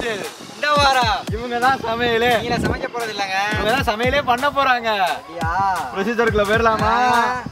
வந்துருச்சு. இந்த வாரம் இவங்க தான் சமையலே. நீங்க சமைக்க போறது இல்லங்க. இவங்க தான் சமையலே பண்ண போறாங்க. அப்படியா? ப்ரொசீஜருக்குள்ள போயிடலாமா?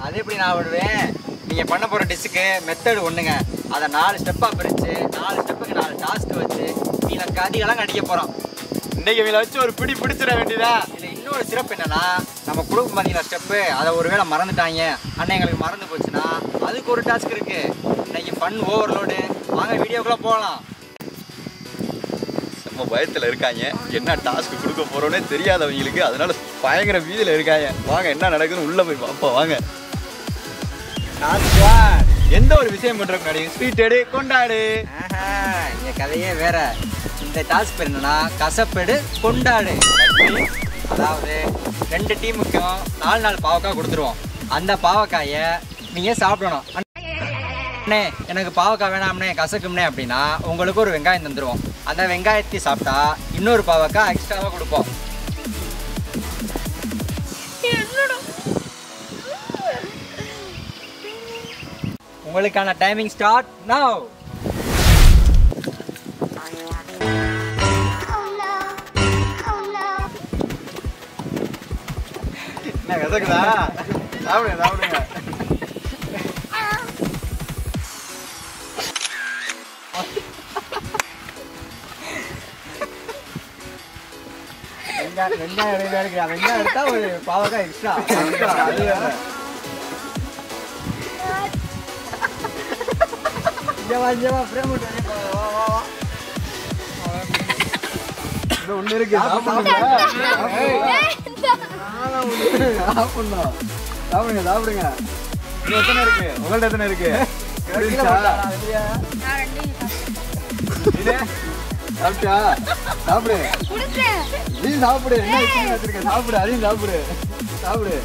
அது எப்படி நான் விடுவேன்? நீங்க பண்ண போற டிஷ்ஷுக்கு மெத்தட் ஒண்ணுங்க. அதை 4 ஸ்டெப்பா பிரிச்சு 4 ஸ்டெப்புக்கு 4 டாஸ்க் வச்சு நீங்க கதிகளாம் கடிக்க போறோம். இன்னைக்கு இவங்களை வச்சு ஒரு பிடி பிடிச்சிட வேண்டியதா. இதுல இன்னொரு சிறப்பு என்னன்னா, நம்ம குடும்ப பாத்தீங்களா ஸ்டெப்பு, அதை ஒருவேளை மறந்துட்டாங்க, அண்ணன் எங்களுக்கு மறந்து போச்சுன்னா அதுக்கு ஒரு டாஸ்க் இருக்கு. இன்னைக்கு ஃபன் ஓவர்லோடு. வாங்க வீடியோக்குள்ள போகலாம். நம்ம பயத்துல இருக்காங்க. என்ன டாஸ்க் கொடுக்க போறோன்னே தெரியாதவங்களுக்கு, அதனால பயங்கர வீதியில இருக்காங்க. வாங்க என்ன நடக்குதுன்னு உள்ள போய் பார்ப்போம். வாங்க. எந்த ஒரு விஷயம் பண்ற முன்னாடி ஸ்வீட் எடு கொண்டாடு. இந்த கதையே வேற. இந்த டாஸ்க் பேர் என்னன்னா, கசப்பெடு கொண்டாடு. அதாவது 2 டீமுக்கும் 4 பாவக்காய் கொடுத்துருவோம். அந்த பாவக்காயை நீங்க சாப்பிடணும். அண்ணே எனக்கு பாவக்காய் வேணாம்னே, கசக்கும்னே அப்படின்னா உங்களுக்கு ஒரு வெங்காயம் தந்துடுவோம். அந்த வெங்காயத்தை சாப்பிட்டா இன்னொரு பாவக்காய் எக்ஸ்ட்ராவாக கொடுப்போம். உங்களுக்கான டைமிங் ஸ்டார்ட் நவ். என்ன கசக்குதா? சாப்பிடுங்க சாப்பிடுங்க. வெங்காயம் எடுத்தா ஒரு பாவக்காய் எக்ஸ்ட்ரா. ஒண்ணு இருக்கு. சாப்பிடுங்க சாப்பிடுங்க. எத்தனை இருக்கு உங்கள்ட்ட? எத்தனை இருக்கு? சாப்பிட்டா சாப்பிடு. நீ சாப்பிடு. என்ன வச்சிருக்க? சாப்பிடு. அதையும் சாப்பிடு. சாப்பிடு.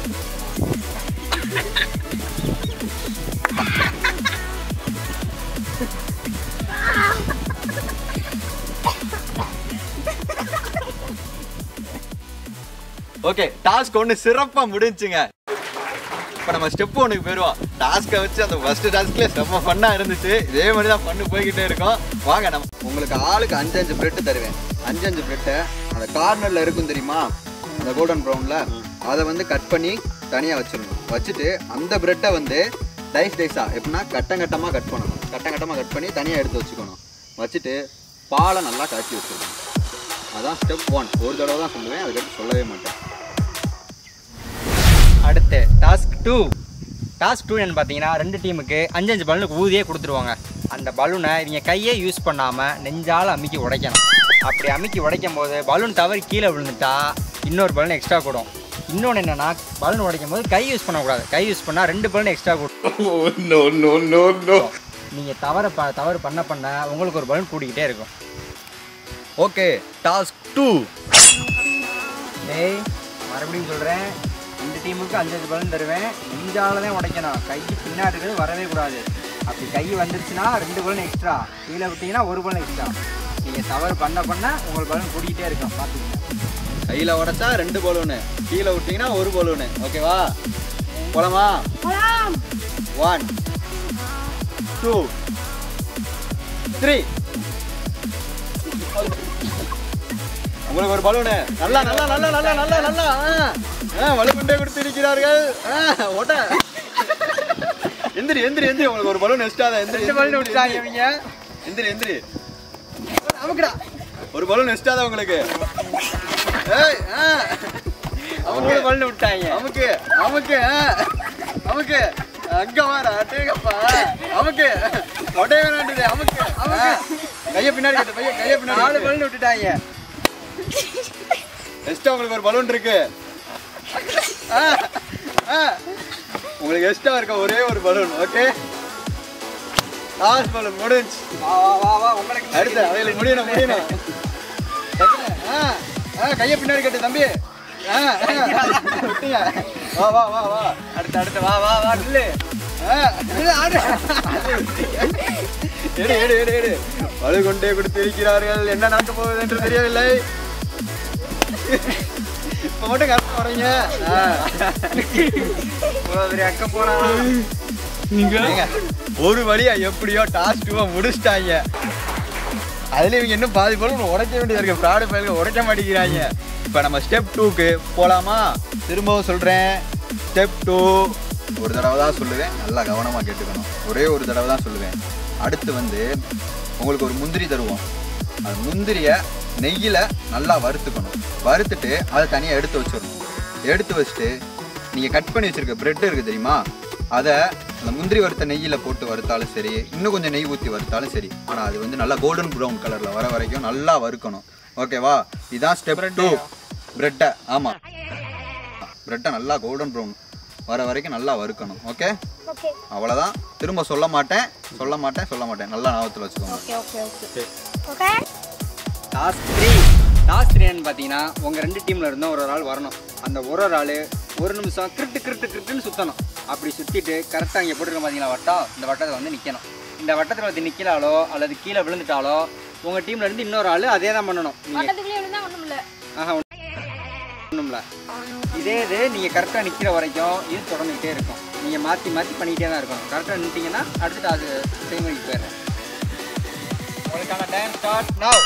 ஓகே, டாஸ்க் ஒன்று சிறப்பாக முடிஞ்சுங்க. இப்போ நம்ம ஸ்டெப் ஒன்றுக்கு போயிடுவோம். டாஸ்க்கை வச்சு அந்த ஃபர்ஸ்ட் டாஸ்க்லேயே செம்ம ஃபன்னாக இருந்துச்சு. இதே மாதிரி தான் பண்ணு போய்கிட்டே இருக்கோம். வாங்க. நம்ம உங்களுக்கு ஆளுக்கு 5 பிரெட்டு தருவேன். 5 பிரெட்டை அந்த கார்னரில் இருக்கும் தெரியுமா, அந்த கோல்டன் ப்ரௌனில், அதை வந்து கட் பண்ணி தனியாக வச்சிடணும். வச்சுட்டு அந்த பிரெட்டை வந்து டைஸாக எப்படின்னா கட்டமாக கட் பண்ணணும். கட்டமாக கட் பண்ணி தனியாக எடுத்து வச்சுக்கணும். வச்சுட்டு பாலை நல்லா காய்ச்சி வச்சுக்கணும். அதான் ஸ்டெப் 1. ஒரு தடவை தான் சொல்லுவேன், அதுக்கடுத்து சொல்லவே மாட்டேன். அடுத்து டாஸ்க் 2. டாஸ்க் 2 என்னன்னு பார்த்தீங்கன்னா, 2 டீமுக்கு 5 பலூனுக்கு ஊதியே கொடுத்துருவாங்க. அந்த பலூனை இவங்க கையை யூஸ் பண்ணாமல் நெஞ்சால் அமுக்கி உடைக்கணும். அப்படி அமுக்கி உடைக்கும் போது பலூன் தவறி கீழே விழுந்துட்டா இன்னொரு பலூன் எக்ஸ்ட்ரா கூடும். இன்னொன்று என்னென்னா, பலூன் உடைக்கும் போது கை யூஸ் பண்ணக்கூடாது. கை யூஸ் பண்ணால் 2 பலூன் எக்ஸ்ட்ரா கூடும். நீங்கள் தவறு பண்ண உங்களுக்கு ஒரு பலூன் கூட்டிக்கிட்டே இருக்கும். Okay, task 2. டேய், மறுபடியும் சொல்கிறேன், 2 டீமுக்கு 5 பலூன் தருவேன். நெஞ்சால தான் உடைக்கணும். கை பின்னாடி இருக்கிறது வரவே கூடாது. அப்படி கை வந்துருச்சுன்னா 2 பலூன் எக்ஸ்ட்ரா. கீழே விட்டீங்கன்னா 1 பலூன் எக்ஸ்ட்ரா. நீங்கள் தவறு பண்ண உங்களுக்கு பலூன் கூட்டிகிட்டே இருக்கும். பார்த்துக்கோங்க. கையில் உடைச்சா 2 பலூனு, கீழே விட்டீங்கன்னா 1 பலூனு. ஓகேவா? போலாமா? 1 2 3. உங்களுக்கு ஒரு பலூனு. நல்லா நல்லா நல்லா நல்லா நல்லா நல்லா வலுக்குண்டே கொடுத்திருக்கிறார்கள். ஓட்ட எந்திரி எந்திரி எந்திரி. உங்களுக்கு ஒரு பலூன் எக்ஸ்ட்ரா தான். 2 பலூன் விட்டுட்டாங்க இவங்க. எந்திரி எந்திரி. நமக்குடா ஒரு பலூன் எக்ஸ்ட்ரா தான் உங்களுக்கு. ஏய் அவங்க பலூன் விட்டாங்க. நமக்கு நமக்கு நமக்கு அங்க வர அட்டேங்கப்பா. நமக்கு ஒட்டே வேணாண்டுது. நமக்கு நமக்கு கையை பின்னாடி கட்டு. கையை பின்னாடி. 4 பலூன் விட்டுட்டாங்க. எக்ஸ்ட்ரா உங்களுக்கு ஒரு பலூன் இருக்கு. உங்களுக்கு எக்ஸ்ட்ரா இருக்க ஒரே ஒரு பலூன். ஓகே, லாஸ்ட் பலூன் முடிஞ்சு. உங்களுக்கு அடுத்து அவைகளுக்கு முடியணும். கையை பின்னாடி கட்டு தம்பி. வா வா வா வா. அடுத்து வா வா வா நில்லு. எடு எடு எடு எடு. வலு கொண்டே கொடுத்திருக்கிறார்கள். என்ன நடக்க போகுது என்று தெரியவில்லை. இப்ப மட்டும் கரெக்டா வரீங்க. அக்க போறான். ஒரு வழியா எப்படியோ டாஸ்க் முடிச்சிட்டாங்க. அதுல இவங்க இன்னும் பாதி பலூன் உடைக்க வேண்டியது இருக்கு. ஃப்ராடு பயிலுக்கு உடைக்க மாட்டேங்கிறாங்க. இப்போ நம்ம ஸ்டெப் 2க்கு போகலாமா? திரும்பவும் சொல்கிறேன், ஸ்டெப் 2 ஒரு தடவை தான் சொல்லுவேன், நல்லா கவனமாக கேட்டுக்கணும். ஒரே ஒரு தடவை தான் சொல்லுவேன். அடுத்து வந்து உங்களுக்கு ஒரு முந்திரி தருவோம். அது முந்திரியை நெய்யில் நல்லா வறுத்துக்கணும். வறுத்துட்டு அதை தனியாக எடுத்து வச்சிடணும். எடுத்து வச்சுட்டு நீங்கள் கட் பண்ணி வச்சுருக்க ப்ரெட் இருக்குது தெரியுமா, அதை அந்த முந்திரி வறுத்த நெய்யில் போட்டு வறுத்தாலும் சரி, இன்னும் கொஞ்சம் நெய் ஊற்றி வறுத்தாலும் சரி, ஆனால் அது வந்து நல்லா கோல்டன் ப்ரௌன் கலரில் வர வரைக்கும் நல்லா வறுக்கணும். ஓகேவா? இதுதான் ஸ்டெப் 2. ப்ரெட்டை, ஆமாம், ப்ரெட்டை நல்லா கோல்டன் ப்ரௌன் வர வரைக்கும் நல்லா வறுக்கணும். ஓகே, அவ்வளோதான். திரும்ப சொல்ல மாட்டேன். நல்லா ஞாபகத்தில் வச்சுக்கோங்க. டாஸ்க் 3 என்னன்னு பார்த்தீங்கன்னா, உங்கள் 2 டீமில் இருந்தும் ஒரு ஆள் வரணும். அந்த ஒரு ஆள் ஒரு நிமிஷம் கிரிட்டுன்னு சுற்றணும். அப்படி சுற்றிட்டு கரெக்டாக இங்கே போட்டுருக்க பார்த்தீங்களா வட்டம், இந்த வட்டத்தில் வந்து நிற்கணும். இந்த வட்டத்தில் வந்து நிற்கலாலோ அல்லது கீழே விழுந்துட்டாலோ உங்கள் டீமில் இருந்து இன்னொரு ஆள் அதே தான் பண்ணணும். ஒன்றும் இல்லை. இதே இது நீங்கள் கரெக்டாக நிற்கிற வரைக்கும் இது தொடர்ந்துக்கிட்டே இருக்கும். நீங்கள் மாற்றி பண்ணிக்கிட்டே தான் இருக்கணும். கரெக்டாக நின்றுட்டிங்கன்னா அடுத்துட்டு அது செய்முறைக்கு போயிடுறேன். உங்களுக்கான டைம் ஸ்டார்ட் நவ்.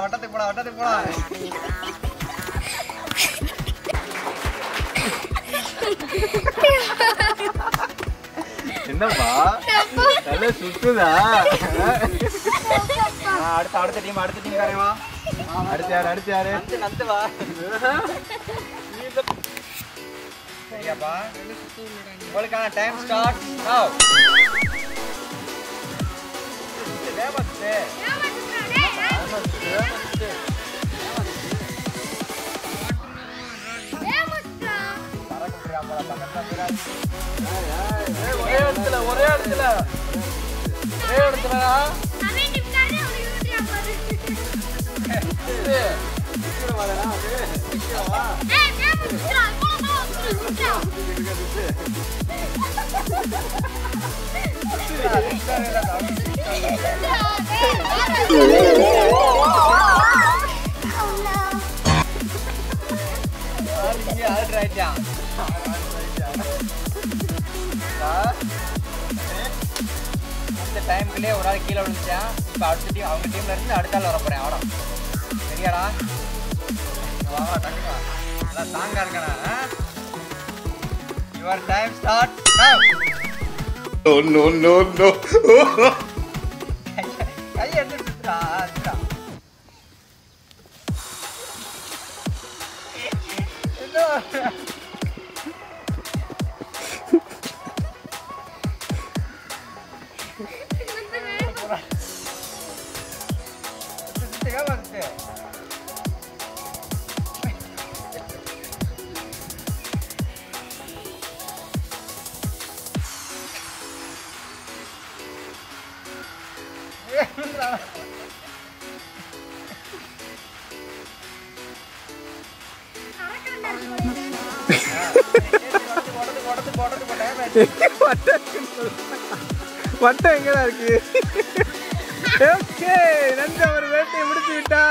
வட்டத்துக்கு போடா. என்னப்பா நல்லா சுத்துதா? அடுத்த டீம் காரியமா. அடுத்து யாரு? நந்து வா. சரியாப்பா, உங்களுக்கான டைம் ஸ்டார்ட் நவ். ஒரே இடத்துல இந்த டைமுக்குள்ளே ஒரு ஆள் கீழே விழுந்துச்சான். இப்போ அடுத்த டீம், அவங்க டீம்ல இருந்து அடுத்த ஆள் வர போறேன். அவ்வளோ சரியாடா? வாவா, டக்குவா, நல்லா ஸ்ட்ராங்கா இருக்கணா. Your time start now. No கை எடுத்து சுத்துறா. வட்டம் எங்கதான் இருக்கு? ஓகே, நன்றி. அவர் வேட்டையை முடிச்சு விட்டா.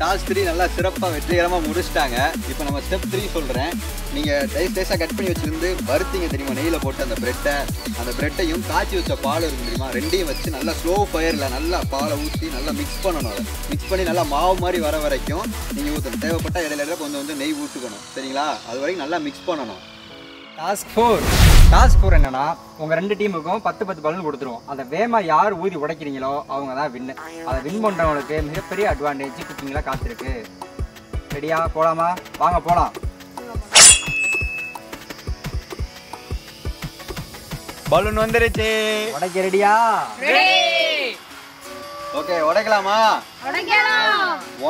டாஸ்க் 3 நல்லா சிறப்பாக வெற்றிகரமாக முடிச்சிட்டாங்க. இப்போ நம்ம ஸ்டெப் 3 சொல்கிறேன். நீங்கள் டைஸாக கட் பண்ணி வச்சுருந்து வறுத்தீங்க தெரியுமா, நெய்யில் போட்டு அந்த ப்ரெட்டையும் காய்ச்சி வச்ச பால் இருக்கும் தெரியுமா, ரெண்டையும் வச்சு நல்லா ஸ்லோ ஃபயரில் நல்லா பாலை ஊற்றி நல்லா மிக்ஸ் பண்ணணும். அதை மிக்ஸ் பண்ணி நல்லா மாவு மாதிரி வர வரைக்கும் நீங்கள் ஊற்றணும். தேவைப்பட்டால் இடையில கொஞ்சம் நெய் ஊற்றுக்கணும். சரிங்களா? அது வரைக்கும் நல்லா மிக்ஸ் பண்ணணும். டாஸ்க் 4 என்னன்னா, உங்கள் 2 டீமுக்கும் 10 பலூன் கொடுத்துருவோம். அதை வேகமா யார் ஊதி உடைக்கிறீங்களோ அவங்க தான் வின்னு. அதை வின் பண்ணுறவங்களுக்கு மிகப்பெரிய அட்வான்டேஜ் குக்கிங்கில் காத்திருக்கு. ரெடியா? போகலாமா? வாங்க போகலாம். பலூன் வந்துருச்சு. உடைக்க ரெடியா? ஓகே, உடைக்கலாமா?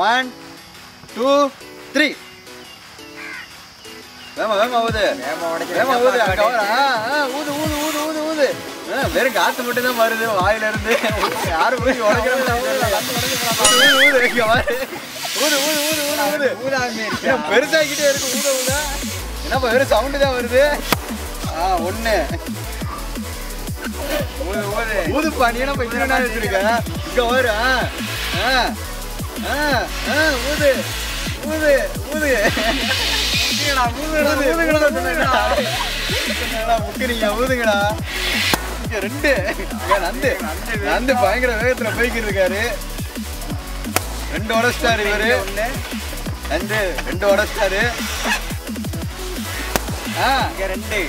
1 2 3. வேமா வேமா ஊது வேமா ஊது அங்க வர ஊது ஊது ஊது ஊது ஊது வெறும் காத்து மட்டும் தான் வருது வாயில இருந்து யாரு போய் உடைக்கிறது ஊது இங்க வர ஊது ஊது ஊது ஊது ஊது ஊதாமே பெருசாகிட்டே இருக்கு ஊத ஊத என்னப்பா வெறும் சவுண்டு தான் வருது ஒண்ணு ஊது ஊது ஊதுப்பா நீ என்ன இவ்வளவு நேரம் வச்சிருக்க இங்க வர ஊது ஊது ஊது ஊதுங்கடா இங்க ரெண்டு நந்து பயங்கர வேகத்துல போய்கிட்டு இருக்காரு. 2 உடச்சிட்டாரு இவரு. ரெண்டு உடச்சிட்டாரு. இங்க 2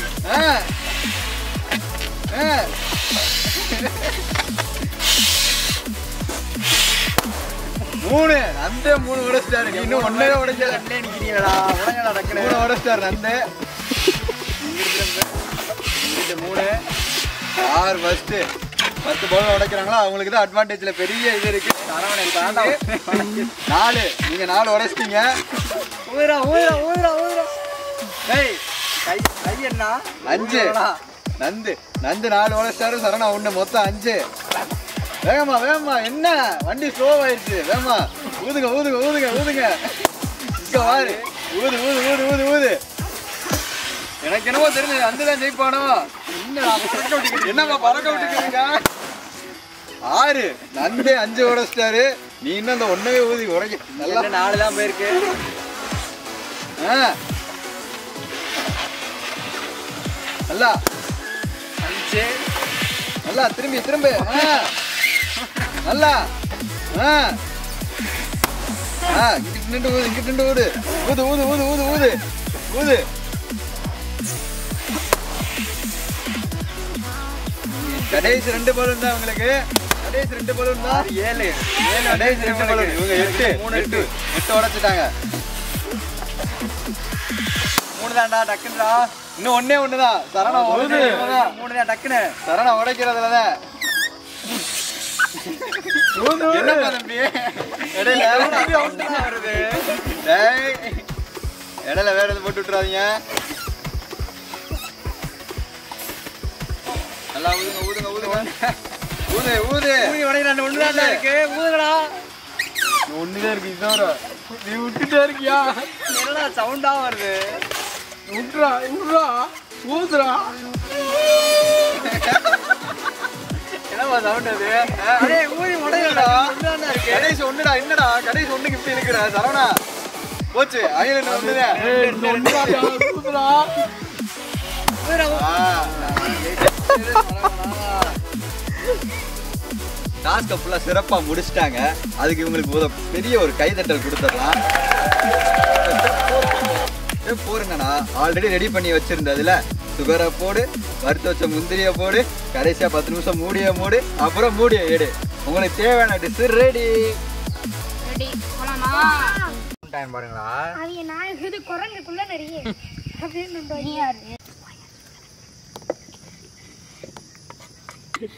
3 நந்து 3 உடைச்சிட்டாரு. இன்னும் 1 உடைக்கல. 2 நிக்கிறீங்களா? உடைங்கடா டக்குனு. 3 உடைச்சிட்டாரு நந்து. இங்க 3 6 ஃபர்ஸ்ட் 10 பால் உடைக்கிறாங்களா அவங்களுக்கு தான் அட்வான்டேஜ்ல பெரிய இது இருக்கு. 4 நீங்க 4 உடைச்சிட்டீங்க. ஊதுறா ஊதுறா ஊதுறா ஊதுறா. டேய் கை என்ன 5 நந்து 4 உடைச்சிட்டாரு. சரணா 1 மொத்தம் 5. வேகமா வேகமா என்ன வண்டி ஸ்லோ ஆயிடுச்சு. வேகமா ஊதுங்க ஊதுங்க ஊதுங்க ஊதுங்க இங்க வாரு ஊது ஊது ஊது ஊது ஊது. எனக்கு என்னவோ தெரிஞ்சது அந்துதான் ஜெயிப்பானோ. என்னப்பா பறக்க விட்டுக்கிறீங்க? 6 நந்து 5 உடைச்சிட்டாரு. நீ இன்னும் அந்த 1 ஊதி உடைக்க நல்லா 4 தான் போயிருக்கு. நல்லா 5 நல்லா திரும்ப நல்லா இங்கிட்டு ஊது இங்கிட்டு ஊது ஊது ஊது ஊது ஊது ஊது ஊது. கடைசி 2 பலூன் தான் உங்களுக்கு. கடைசி 2 பலூன் தான். 7 கடைசி 2 பலூன். இவங்க 8 உடைச்சிட்டாங்க. 3 தான்டா டக்குன்றா. இன்னும் 1 தான். சரணா 3 தான் டக்குன்னு. சரணா உடைக்கிறதுலதான் என்னப்பா தம்பி இடையில வருது. இடையில வேற எதுவும் போட்டு விட்டுறாதீங்க. நல்லா ஊதுங்க ஊதுங்க ஊதுங்க ஊது ஊது உடைக்கிறான். 1 தான் இருக்கு. ஊதுடா 1 தான் இருக்கு. இதுதான் நீ விட்டுட்டே இருக்கியா? என்னடா சவுண்டா வருது? விட்டுறா விட்டுறா ஊதுறா. என்னப்பா சவுண்ட் அது? ஊதி உடையடா. கடைசி 1டா. என்னடா கடைசி 1க்கு இப்படி இருக்கிற சரவணா? போச்சு அயல் 1 டாஸ்க ஃபுல்லா சிறப்பா முடிச்சிட்டாங்க. அதுக்கு இவங்களுக்கு பெரிய ஒரு கைதட்டல் கொடுத்துடலாம். போருங்கண்ணா ஆல்ரெடி ரெடி பண்ணி வச்சிருந்ததுல சுகரை போடு, வறுத்து வச்ச முந்திரிய போடு, கடைசியா 10 நிமிஷம் மூடிய மூடு, அப்புறம் மூடிய எடு. உங்களுக்கு தேவையான டிஷ் ரெடி. பாருங்களா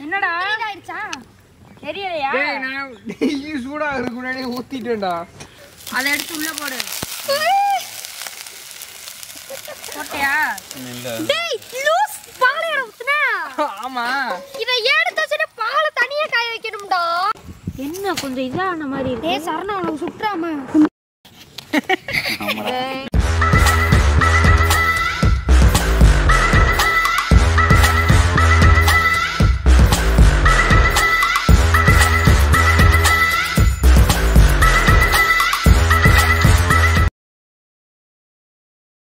என்னடா ஆயிடுச்சா தெரியலையா? சூடா இருக்கு முன்னாடி ஊத்திட்டேன்டா. அதை எடுத்து உள்ள போடு. போட்டியா? டேய் லூஸ் பாலை ஊத்துனா. ஆமா இத எடுத்து வச்சிட்டு பாலை தனியா காய வைக்கணும்டா. என்ன கொஞ்சம் இதான மாதிரி இருக்கு. டேய் சரணா உனக்கு சுற்றாம